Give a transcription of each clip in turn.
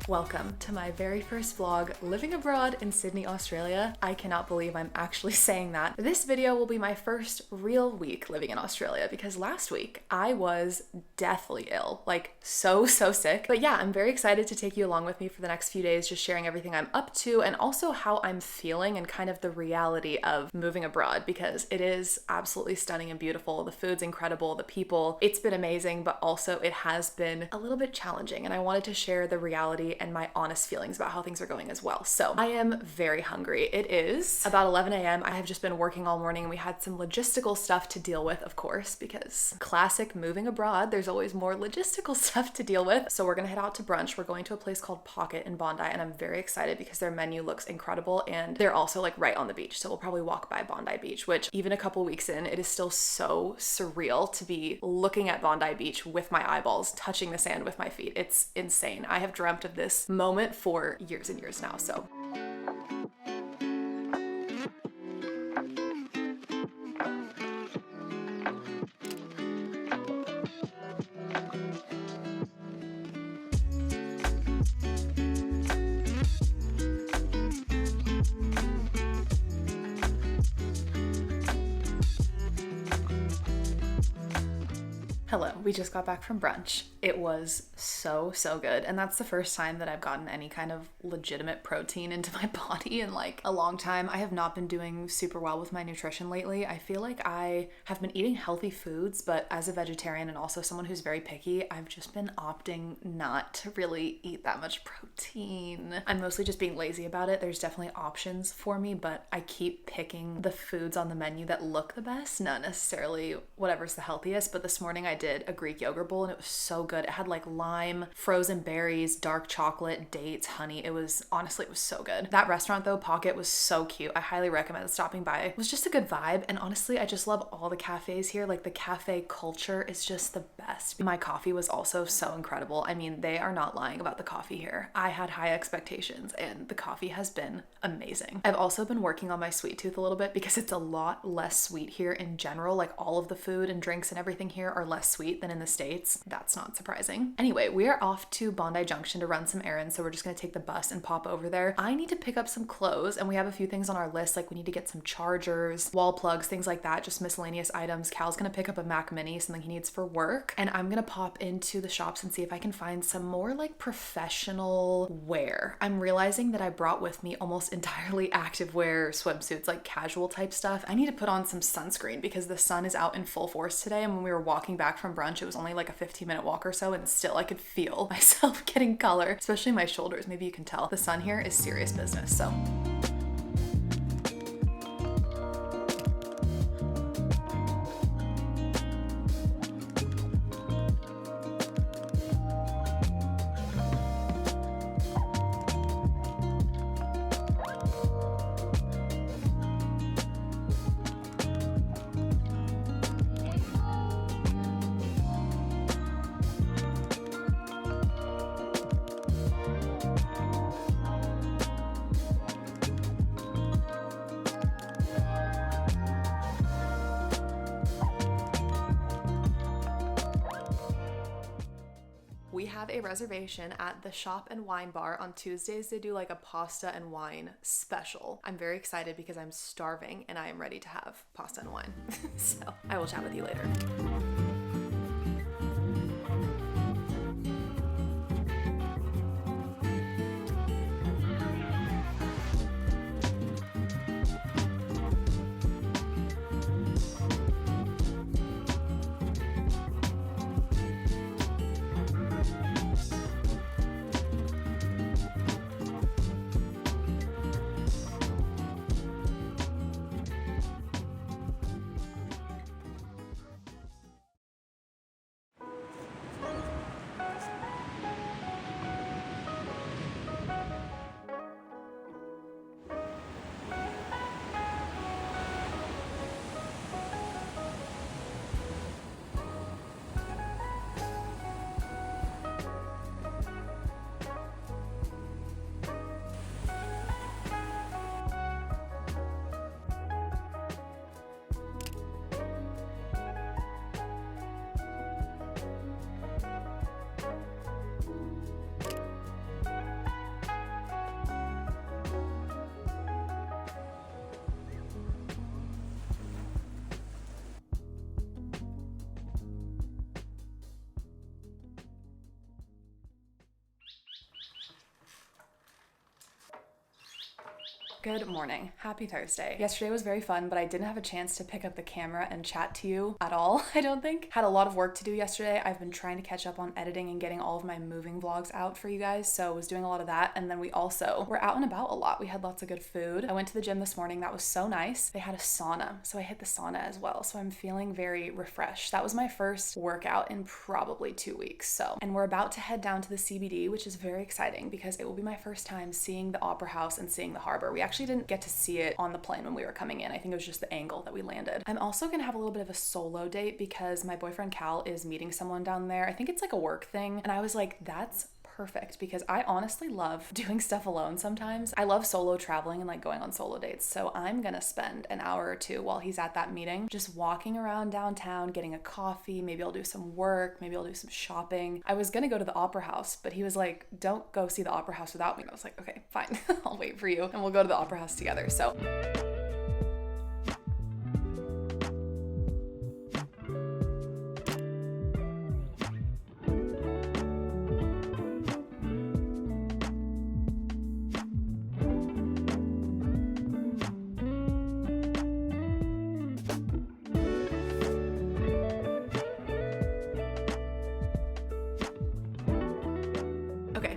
Welcome to my very first vlog living abroad in Sydney, Australia. I cannot believe I'm actually saying that. This video will be my first real week living in Australia because last week I was deathly ill, like so sick. But yeah, I'm very excited to take you along with me for the next few days, just sharing everything I'm up to and also how I'm feeling and kind of the reality of moving abroad because it is absolutely stunning and beautiful. The food's incredible, the people, it's been amazing, but also it has been a little bit challenging and I wanted to share the reality and my honest feelings about how things are going as well. So I am very hungry. It is about 11 a.m. I have just been working all morning and we had some logistical stuff to deal with, of course, because classic moving abroad, there's always more logistical stuff to deal with. So we're gonna head out to brunch. We're going to a place called Pocket in Bondi and I'm very excited because their menu looks incredible and they're also like right on the beach. So we'll probably walk by Bondi Beach, which even a couple weeks in, it is still so surreal to be looking at Bondi Beach with my eyeballs, touching the sand with my feet. It's insane. I have dreamt of this moment for years and years now, so. Hello, we just got back from brunch. It was so good. And that's the first time that I've gotten any kind of legitimate protein into my body in like a long time. I have not been doing super well with my nutrition lately. I feel like I have been eating healthy foods, but as a vegetarian and also someone who's very picky, I've just been opting not to really eat that much protein. I'm mostly just being lazy about it. There's definitely options for me, but I keep picking the foods on the menu that look the best, not necessarily whatever's the healthiest. But this morning I did a Greek yogurt bowl and it was so good. It had like lime, frozen berries, dark chocolate, dates, honey. It was so good. That restaurant though, Pocket, was so cute. I highly recommend stopping by. It was just a good vibe. And honestly, I just love all the cafes here. Like the cafe culture is just the best. My coffee was also so incredible. I mean, they are not lying about the coffee here. I had high expectations and the coffee has been amazing. I've also been working on my sweet tooth a little bit because it's a lot less sweet here in general. Like all of the food and drinks and everything here are less sweet than in the States. That's not surprising. Anyway, we are off to Bondi Junction to run some errands, so we're just gonna take the bus and pop over there. I need to pick up some clothes and we have a few things on our list, like we need to get some chargers, wall plugs, things like that, just miscellaneous items. Cal's gonna pick up a Mac Mini, something he needs for work, and I'm gonna pop into the shops and see if I can find some more like professional wear. I'm realizing that I brought with me almost entirely activewear swimsuits, like casual type stuff. I need to put on some sunscreen because the sun is out in full force today, and when we were walking back from brunch, it was only like a 15-minute walk or so, and still I could feel myself getting color, especially my shoulders. Maybe you can tell the sun here is serious business. So we have a reservation at the Shop and Wine Bar. On Tuesdays, they do like a pasta and wine special. I'm very excited because I'm starving and I am ready to have pasta and wine. So I will chat with you later. Good morning. Happy Thursday. Yesterday was very fun, but I didn't have a chance to pick up the camera and chat to you at all, I don't think. Had a lot of work to do yesterday. I've been trying to catch up on editing and getting all of my moving vlogs out for you guys, so I was doing a lot of that. And then we also were out and about a lot. We had lots of good food. I went to the gym this morning. That was so nice. They had a sauna, so I hit the sauna as well. So I'm feeling very refreshed. That was my first workout in probably 2 weeks. And we're about to head down to the CBD, which is very exciting because it will be my first time seeing the Opera House and seeing the harbor. We actually didn't get to see it on the plane when we were coming in. I think it was just the angle that we landed. I'm also gonna have a little bit of a solo date because my boyfriend Cal is meeting someone down there. I think it's like a work thing. And I was like, that's perfect because I honestly love doing stuff alone sometimes. I love solo traveling and like going on solo dates. So I'm gonna spend an hour or two while he's at that meeting just walking around downtown, getting a coffee. Maybe I'll do some work. Maybe I'll do some shopping. I was gonna go to the Opera House, but he was like, don't go see the Opera House without me. And I was like, okay, fine. I'll wait for you and we'll go to the Opera House together. So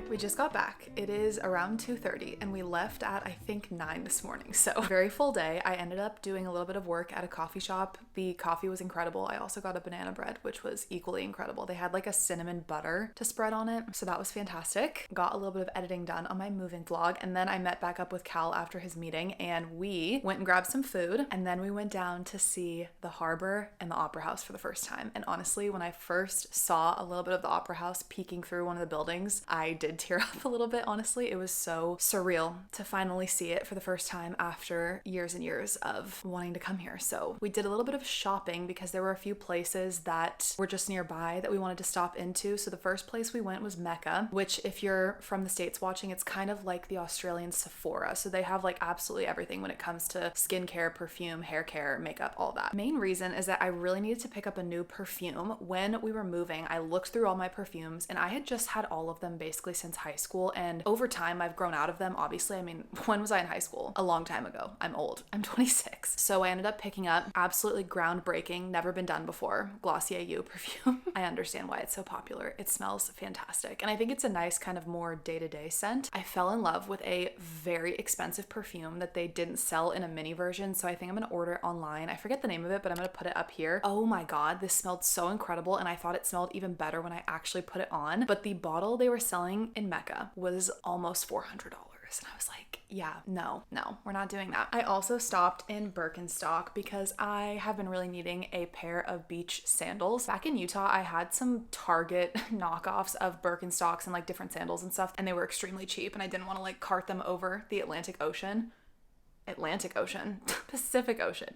we just got back. It is around 2:30 and we left at I think 9 this morning. So very full day. I ended up doing a little bit of work at a coffee shop. The coffee was incredible. I also got a banana bread, which was equally incredible. They had like a cinnamon butter to spread on it. So that was fantastic. Got a little bit of editing done on my moving vlog. And then I met back up with Cal after his meeting and we went and grabbed some food. And then we went down to see the harbor and the Opera House for the first time. And honestly, when I first saw a little bit of the Opera House peeking through one of the buildings, I did tear up a little bit, honestly. It was so surreal to finally see it for the first time after years and years of wanting to come here. So we did a little bit of shopping because there were a few places that were just nearby that we wanted to stop into. So the first place we went was Mecca, which if you're from the States watching, it's kind of like the Australian Sephora. So they have like absolutely everything when it comes to skincare, perfume, hair care, makeup, all that. Main reason is that I really needed to pick up a new perfume. When we were moving, I looked through all my perfumes and I had just had all of them basically since high school. And over time, I've grown out of them. Obviously, I mean, when was I in high school? A long time ago. I'm old. I'm 26. So I ended up picking up absolutely groundbreaking, never been done before, Glossier You perfume. I understand why it's so popular. It smells fantastic. And I think it's a nice kind of more day-to-day scent. I fell in love with a very expensive perfume that they didn't sell in a mini version. So I think I'm gonna order it online. I forget the name of it, but I'm gonna put it up here. Oh my God, this smelled so incredible. And I thought it smelled even better when I actually put it on. But the bottle they were selling in Mecca was almost $400. And I was like, yeah, no, we're not doing that. I also stopped in Birkenstock because I have been really needing a pair of beach sandals. Back in Utah, I had some Target knockoffs of Birkenstocks and like different sandals and stuff, and they were extremely cheap and I didn't want to like cart them over the Pacific Ocean.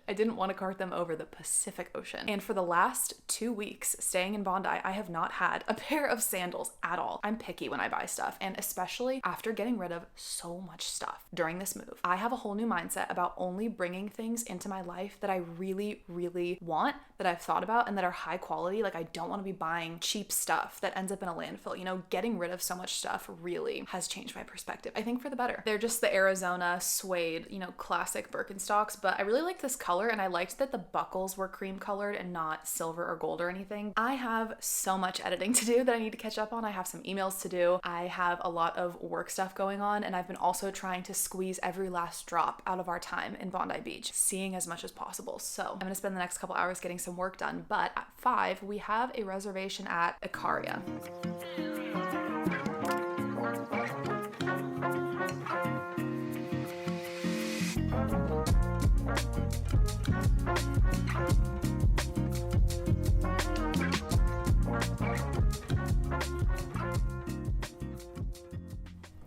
I didn't want to cart them over the Pacific Ocean. And for the last 2 weeks staying in Bondi, I have not had a pair of sandals at all. I'm picky when I buy stuff, and especially after getting rid of so much stuff during this move. I have a whole new mindset about only bringing things into my life that I really, really want, that I've thought about, and that are high quality. Like I don't want to be buying cheap stuff that ends up in a landfill. You know, getting rid of so much stuff really has changed my perspective, I think for the better. They're just the Arizona suede, you know, classic Birkenstocks, but I really liked this color and I liked that the buckles were cream colored and not silver or gold or anything. I have so much editing to do that I need to catch up on. I have some emails to do. I have a lot of work stuff going on, and I've been also trying to squeeze every last drop out of our time in Bondi Beach, seeing as much as possible. So I'm gonna spend the next couple hours getting some work done, but at 5, we have a reservation at Ikaria.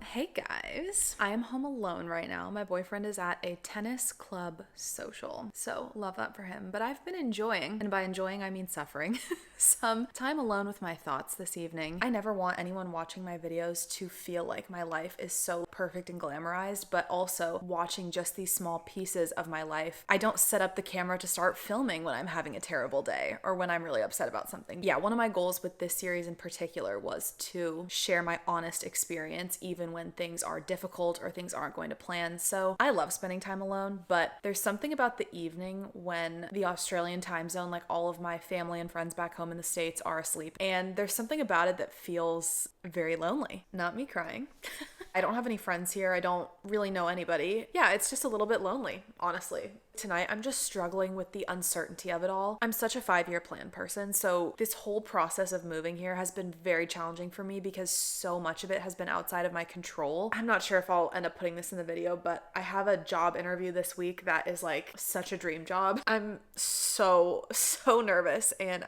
Hey guys, I am home alone right now. My boyfriend is at a tennis club social, so love that for him. But I've been enjoying, and by enjoying I mean suffering, some time alone with my thoughts this evening. I never want anyone watching my videos to feel like my life is so perfect and glamorized, but also watching just these small pieces of my life. I don't set up the camera to start filming when I'm having a terrible day or when I'm really upset about something. Yeah, one of my goals with this series in particular was to share my honest experience even when things are difficult or things aren't going to plan. So I love spending time alone, but there's something about the evening when the Australian time zone, like all of my family and friends back home in the States are asleep. And there's something about it that feels very lonely. Not me crying. I don't have any friends here. I don't really know anybody. Yeah, it's just a little bit lonely, honestly. Tonight, I'm just struggling with the uncertainty of it all. I'm such a 5-year plan person, so this whole process of moving here has been very challenging for me because so much of it has been outside of my control. I'm not sure if I'll end up putting this in the video, but I have a job interview this week that is like such a dream job. I'm so nervous, and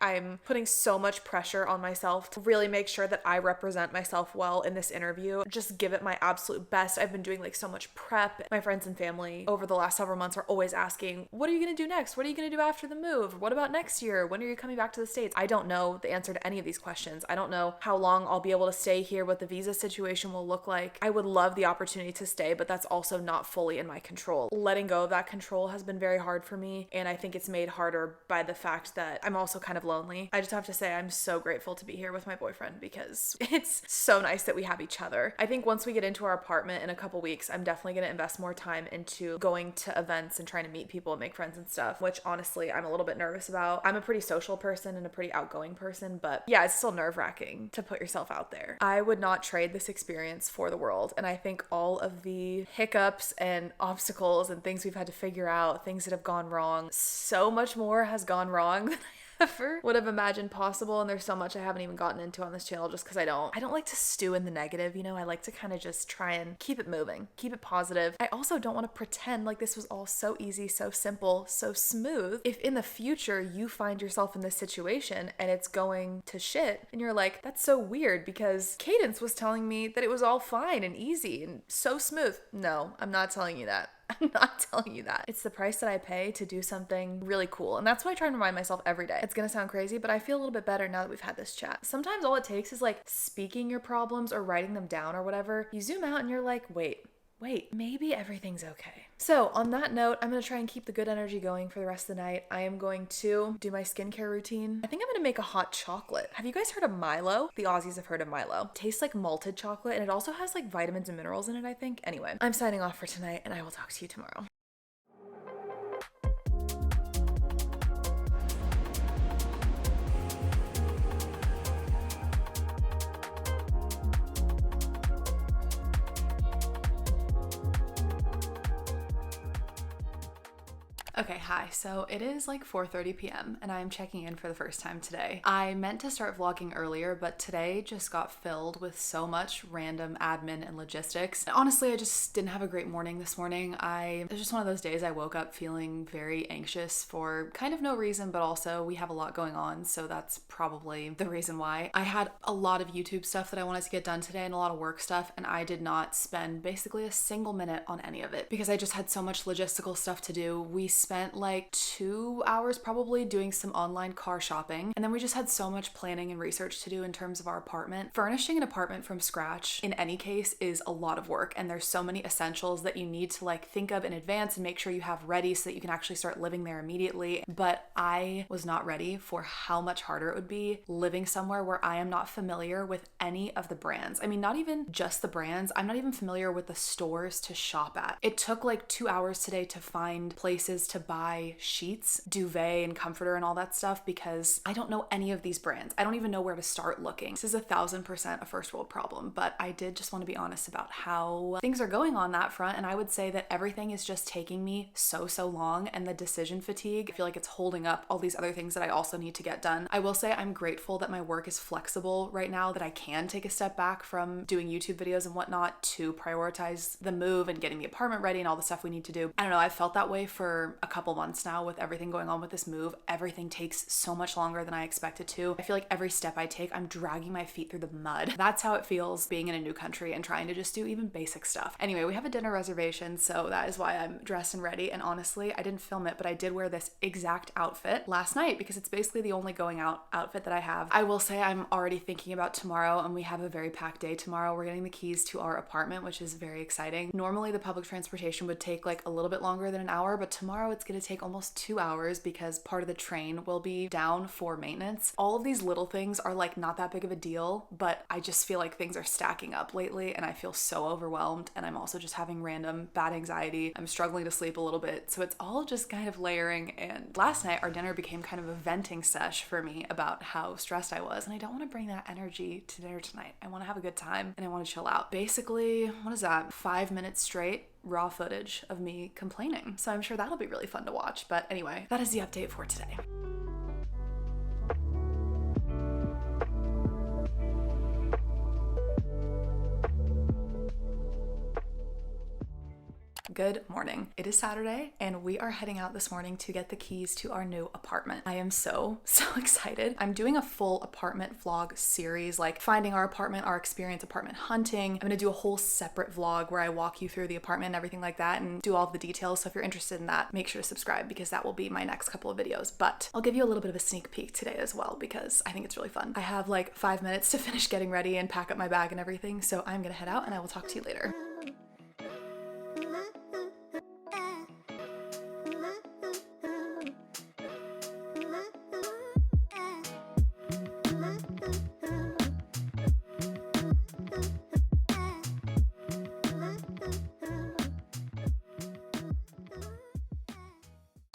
I'm putting so much pressure on myself to really make sure that I represent myself well in this interview. Just give it my absolute best. I've been doing like so much prep. My friends and family over the last several months are always asking, what are you going to do next? What are you going to do after the move? What about next year? When are you coming back to the States? I don't know the answer to any of these questions. I don't know how long I'll be able to stay here, what the visa situation will look like. I would love the opportunity to stay, but that's also not fully in my control. Letting go of that control has been very hard for me, and I think it's made harder by the fact that I'm also kind of lonely. I just have to say I'm so grateful to be here with my boyfriend because it's so nice that we have each other. I think once we get into our apartment in a couple weeks, I'm definitely going to invest more time into going to events and trying to meet people and make friends and stuff, which honestly I'm a little bit nervous about. I'm a pretty social person and a pretty outgoing person, but yeah, it's still nerve-wracking to put yourself out there. I would not trade this experience for the world, and I think all of the hiccups and obstacles and things we've had to figure out, things that have gone wrong, so much more has gone wrong than ever would have imagined possible, and there's so much I haven't even gotten into on this channel just because I don't like to stew in the negative, you know. I like to kind of just try and keep it moving, keep it positive. I also don't want to pretend like this was all so easy, so simple, so smooth. If in the future you find yourself in this situation and it's going to shit and you're like, that's so weird because Cadence was telling me that it was all fine and easy and so smooth. No, I'm not telling you that. I'm not telling you that. It's the price that I pay to do something really cool. And that's what I try and remind myself every day. It's gonna sound crazy, but I feel a little bit better now that we've had this chat. Sometimes all it takes is like speaking your problems or writing them down or whatever. You zoom out and you're like, wait, maybe everything's okay. So on that note, I'm going to try and keep the good energy going for the rest of the night. I am going to do my skincare routine. I think I'm going to make a hot chocolate. Have you guys heard of Milo? The Aussies have heard of Milo. It tastes like malted chocolate, and it also has like vitamins and minerals in it, I think. Anyway, I'm signing off for tonight, and I will talk to you tomorrow. Okay, hi. So it is like 4:30 p.m. and I'm checking in for the first time today. I meant to start vlogging earlier, but today just got filled with so much random admin and logistics. Honestly, I just didn't have a great morning this morning. It was just one of those days I woke up feeling very anxious for kind of no reason, but also we have a lot going on, so that's probably the reason why. I had a lot of YouTube stuff that I wanted to get done today and a lot of work stuff, and I did not spend basically a single minute on any of it because I just had so much logistical stuff to do. We spent like 2 hours probably doing some online car shopping, and then we just had so much planning and research to do in terms of our apartment. Furnishing an apartment from scratch in any case is a lot of work, and there's so many essentials that you need to like think of in advance and make sure you have ready so that you can actually start living there immediately. But I was not ready for how much harder it would be living somewhere where I am not familiar with any of the brands. I mean, not even just the brands. I'm not even familiar with the stores to shop at. It took like 2 hours today to find places to buy sheets, duvet, and comforter and all that stuff because I don't know any of these brands. I don't even know where to start looking. This is 1,000% a first world problem, but I did just want to be honest about how things are going on that front, and I would say that everything is just taking me so long, and the decision fatigue, I feel like it's holding up all these other things that I also need to get done. I will say I'm grateful that my work is flexible right now, that I can take a step back from doing YouTube videos and whatnot to prioritize the move and getting the apartment ready and all the stuff we need to do. I don't know, I've felt that way for a a couple months now with everything going on with this move. Everything takes so much longer than I expected to. I feel like every step I take, I'm dragging my feet through the mud. That's how it feels being in a new country and trying to just do even basic stuff. Anyway, we have a dinner reservation, so that is why I'm dressed and ready. And honestly, I didn't film it, but I did wear this exact outfit last night because it's basically the only going out outfit that I have. I will say I'm already thinking about tomorrow, and we have a very packed day tomorrow. We're getting the keys to our apartment, which is very exciting. Normally the public transportation would take like a little bit longer than an hour, but tomorrow it's going to take almost 2 hours because part of the train will be down for maintenance. All of these little things are like not that big of a deal, but I just feel like things are stacking up lately and I feel so overwhelmed, and I'm also just having random bad anxiety. I'm struggling to sleep a little bit, so it's all just kind of layering. And last night our dinner became kind of a venting sesh for me about how stressed I was, and I don't want to bring that energy to dinner tonight. I want to have a good time and I want to chill out. Basically, what is that? 5 minutes straight raw footage of me complaining. So I'm sure that'll be really fun to watch. But anyway, that is the update for today. Good morning. It is Saturday and we are heading out this morning to get the keys to our new apartment. I am so excited. I'm doing a full apartment vlog series, like finding our apartment, our experience apartment hunting. I'm gonna do a whole separate vlog where I walk you through the apartment and everything like that and do all of the details. So if you're interested in that, make sure to subscribe because that will be my next couple of videos. But I'll give you a little bit of a sneak peek today as well because I think it's really fun. I have like 5 minutes to finish getting ready and pack up my bag and everything. So I'm gonna head out and I will talk to you later.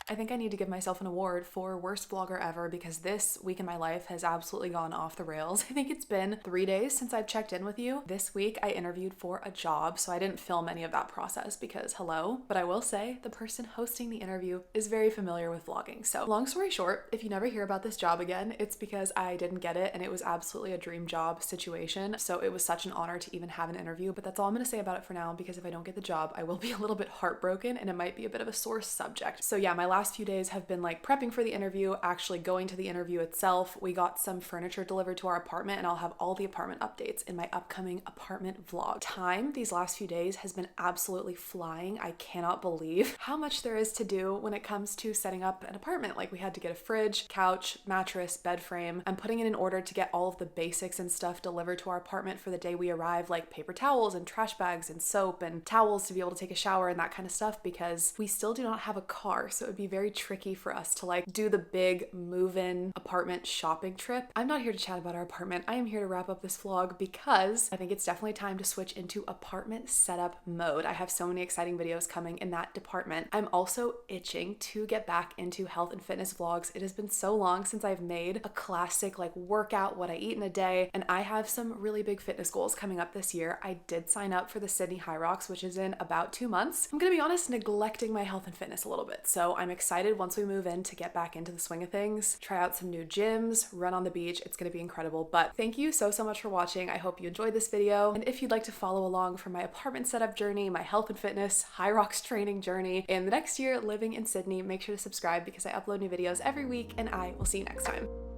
I think I need to give myself an award for worst vlogger ever because this week in my life has absolutely gone off the rails. I think it's been 3 days since I've checked in with you. This week I interviewed for a job, so I didn't film any of that process because hello, but I will say the person hosting the interview is very familiar with vlogging. So long story short, if you never hear about this job again, it's because I didn't get it and it was absolutely a dream job situation. So it was such an honor to even have an interview, but that's all I'm gonna say about it for now because if I don't get the job, I will be a little bit heartbroken and it might be a bit of a sore subject. So yeah, my last few days have been like prepping for the interview, actually going to the interview itself. We got some furniture delivered to our apartment and I'll have all the apartment updates in my upcoming apartment vlog. Time these last few days has been absolutely flying. I cannot believe how much there is to do when it comes to setting up an apartment. Like we had to get a fridge, couch, mattress, bed frame. I'm putting it in order to get all of the basics and stuff delivered to our apartment for the day we arrive, like paper towels and trash bags and soap and towels to be able to take a shower and that kind of stuff because we still do not have a car. So it would be very tricky for us to like do the big move-in apartment shopping trip. I'm not here to chat about our apartment. I am here to wrap up this vlog because I think it's definitely time to switch into apartment setup mode. I have so many exciting videos coming in that department. I'm also itching to get back into health and fitness vlogs. It has been so long since I've made a classic like workout, what I eat in a day, and I have some really big fitness goals coming up this year. I did sign up for the Sydney High Rocks, which is in about 2 months. I'm gonna be honest, neglecting my health and fitness a little bit. So I'm excited once we move in to get back into the swing of things, try out some new gyms, run on the beach. It's gonna be incredible. But thank you so much for watching. I hope you enjoyed this video. And if you'd like to follow along for my apartment setup journey, my health and fitness, High Rocks training journey, and the next year living in Sydney, make sure to subscribe because I upload new videos every week and I will see you next time.